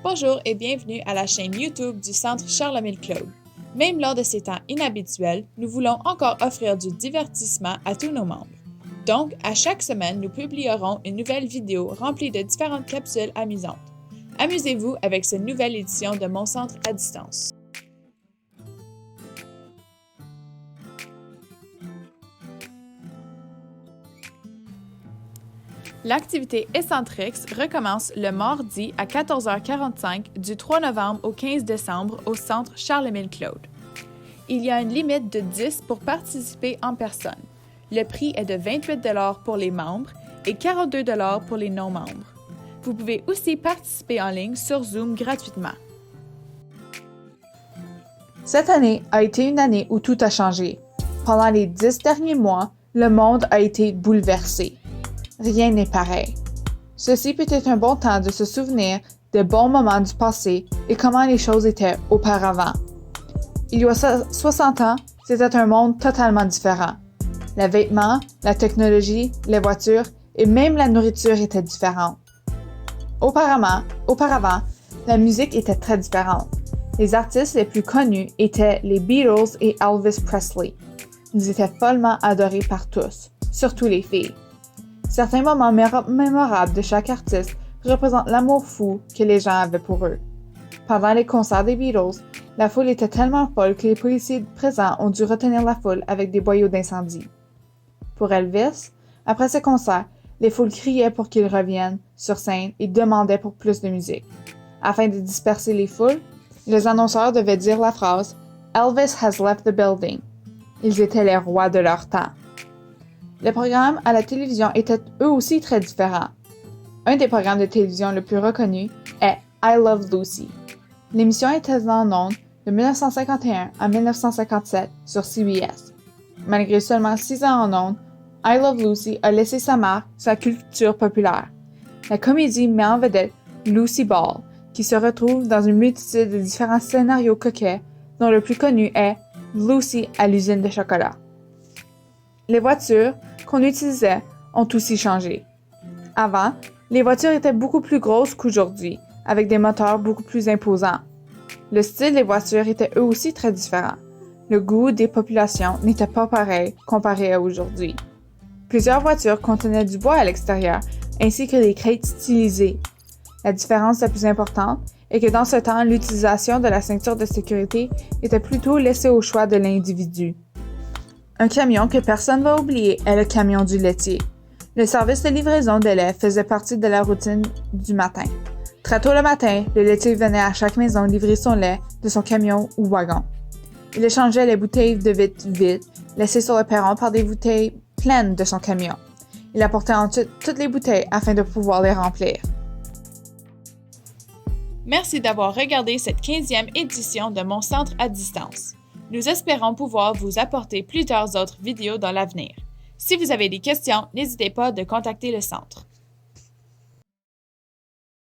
Bonjour et bienvenue à la chaîne YouTube du Centre Charlemagne-Claude. Même lors de ces temps inhabituels, nous voulons encore offrir du divertissement à tous nos membres. Donc, à chaque semaine, nous publierons une nouvelle vidéo remplie de différentes capsules amusantes. Amusez-vous avec cette nouvelle édition de Mon Centre à distance. L'activité Excentrix recommence le mardi à 14h45 du 3 novembre au 15 décembre au Centre Charlemagne-Claude. Il y a une limite de 10 pour participer en personne. Le prix est de 28 $ pour les membres et 42 $ pour les non-membres. Vous pouvez aussi participer en ligne sur Zoom gratuitement. Cette année a été une année où tout a changé. Pendant les 10 derniers mois, le monde a été bouleversé. Rien n'est pareil. Ceci peut être un bon temps de se souvenir des bons moments du passé et comment les choses étaient auparavant. Il y a 60 ans, c'était un monde totalement différent. Les vêtements, la technologie, les voitures et même la nourriture étaient différentes. Auparavant, la musique était très différente. Les artistes les plus connus étaient les Beatles et Elvis Presley. Ils étaient follement adorés par tous, surtout les filles. Certains moments mémorables de chaque artiste représentent l'amour fou que les gens avaient pour eux. Pendant les concerts des Beatles, la foule était tellement folle que les policiers présents ont dû retenir la foule avec des boyaux d'incendie. Pour Elvis, après ce concert, les foules criaient pour qu'il revienne sur scène et demandaient pour plus de musique. Afin de disperser les foules, les annonceurs devaient dire la phrase « Elvis has left the building ». Ils étaient les rois de leur temps. Les programmes à la télévision étaient eux aussi très différents. Un des programmes de télévision le plus reconnu est I Love Lucy. L'émission était en ondes de 1951 à 1957 sur CBS. Malgré seulement 6 ans en ondes, I Love Lucy a laissé sa marque sur la culture populaire. La comédie met en vedette Lucy Ball, qui se retrouve dans une multitude de différents scénarios coquets, dont le plus connu est Lucy à l'usine de chocolat. Les voitures qu'on utilisait ont aussi changé. Avant, les voitures étaient beaucoup plus grosses qu'aujourd'hui, avec des moteurs beaucoup plus imposants. Le style des voitures était eux aussi très différent. Le goût des populations n'était pas pareil comparé à aujourd'hui. Plusieurs voitures contenaient du bois à l'extérieur, ainsi que des crêtes stylisées. La différence la plus importante est que dans ce temps, l'utilisation de la ceinture de sécurité était plutôt laissée au choix de l'individu. Un camion que personne ne va oublier est le camion du laitier. Le service de livraison de lait faisait partie de la routine du matin. Très tôt le matin, le laitier venait à chaque maison livrer son lait de son camion ou wagon. Il échangeait les bouteilles de vides laissées sur le perron par des bouteilles pleines de son camion. Il apportait ensuite toutes les bouteilles afin de pouvoir les remplir. Merci d'avoir regardé cette 15e édition de Mon Centre à distance. Nous espérons pouvoir vous apporter plusieurs autres vidéos dans l'avenir. Si vous avez des questions, n'hésitez pas à contacter le centre.